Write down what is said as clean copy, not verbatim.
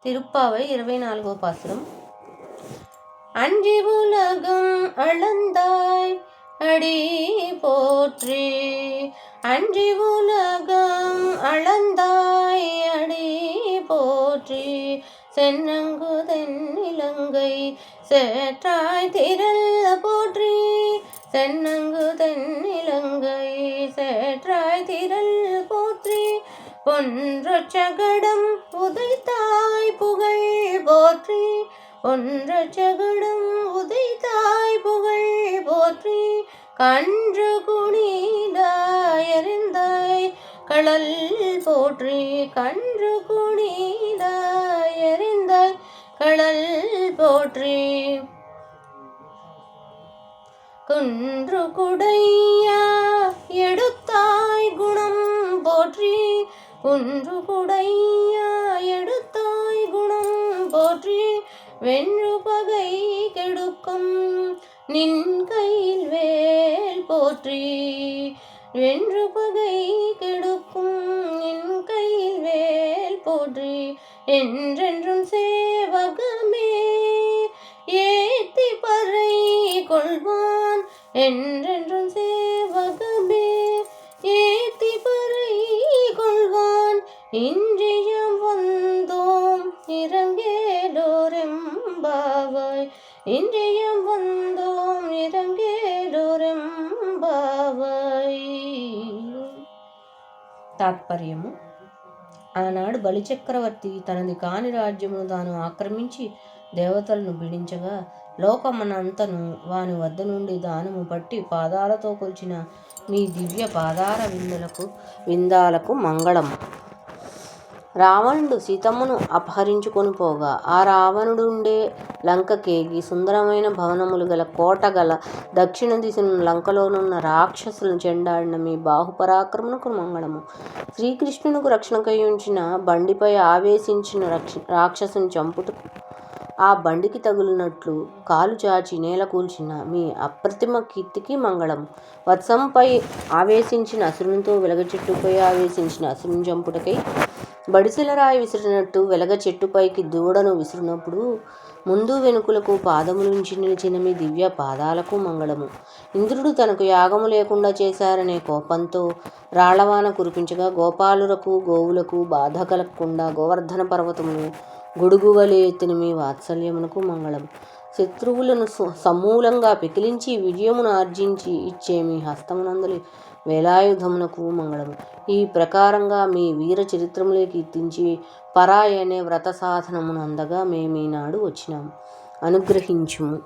திருப்பாவை 24వ பாசுரம். அன்றி உலகம் அளந்தாய் அடி போற்றி, அன்றி உலகம் அளந்தாய் அடி போற்றி, சென்னங்குதென் இலங்கை சேற்றாய் திரள் போற்றி, சென்னங்குதென் இலங்கை சேற்றாய் திரள் போற்றி, பொன்றச்சகடம் உதைத்தாய் புகழ் போற்றி, ஒன்றச்சகடம் உதைத்தாய் புகழ் போற்றி, கன்று குனிதாய் எறிந்தாய் கடல் போற்றி, கன்று குனிதாய் எறிந்தாய் கடல் போற்றி, குன்று குடையா எடுத்தாய் குணம் போற்றி, குன்று குடையா எடுத்தாய் குணம் போற்றி, வென்று பகை கெடுக்கும் நின் கையில் வேல் போற்றி, வென்று பகை கெடுக்கும் நின் கையில் வேல் போற்றி, என்றென்றும் சேவகமே ஏத்தி பறை கொள்வான், என்றென்றும் சேவகமே ஏத்தி பறை கொள்வான், இன்றியம் வந்தோம் இறங்கேலோரெம்பாவாய், இன்றியம் வந்தோம் இறங்கேலோரெம்பாவாய். తాత్పర్యము. ఆనాడు బలిచక్రవర్తి తనది కాని రాజ్యమును తాను ఆక్రమించి దేవతలను పీడించగా లోకమనంతను వాని వద్ద నుండి దానము పట్టి పాదాలతో కొల్చిన మీ దివ్య పాదార విందాలకు మంగళము. రావణుడు సీతమ్మను అపహరించుకొని పోగా ఆ రావణుడుండే లంకకేగి సుందరమైన భవనములు గల కోట గల దక్షిణ దిశను లంకలోనున్న రాక్షసులను చెండాడిన మీ బాహుపరాక్రమునకు మంగళము. శ్రీకృష్ణునికి రక్షణకై ఉంచిన బండిపై ఆవేశించిన రాక్షసుని చంపుటకు ఆ బండికి తగులినట్లు కాలు చాచి నేల కూల్చిన మీ అప్రతిమ కీర్తికి మంగళము. వత్సంపై ఆవేశించిన అసురునితో వెలగ చెట్టుపై ఆవేశించిన అసురుని చంపుటకై బడిసెలరాయి విసిరినట్టు వెలగ చెట్టుపైకి దూడను విసిరినప్పుడు ముందు వెనుకలకు పాదములుంచి నిలిచిన మీ దివ్య పాదాలకు మంగళము. ఇంద్రుడు తనకు యాగము లేకుండా చేశారనే కోపంతో రాళ్లవాన కురిపించగా గోపాలులకు గోవులకు బాధ కలగకుండా గోవర్ధన పర్వతమును గొడుగువలే ఎత్తిన మీ వాత్సల్యమునకు మంగళం. శత్రువులను సమూలంగా పెకిలించి విజయమును ఆర్జించి ఇచ్చే మీ హస్తమునందలి వేలాయుధమునకు మంగళము. ఈ ప్రకారంగా మీ వీర చరిత్రములే కీర్తించి పరాయి అనే వ్రత సాధనమును అందగా మేమీనాడు వచ్చినాము. అనుగ్రహించుము.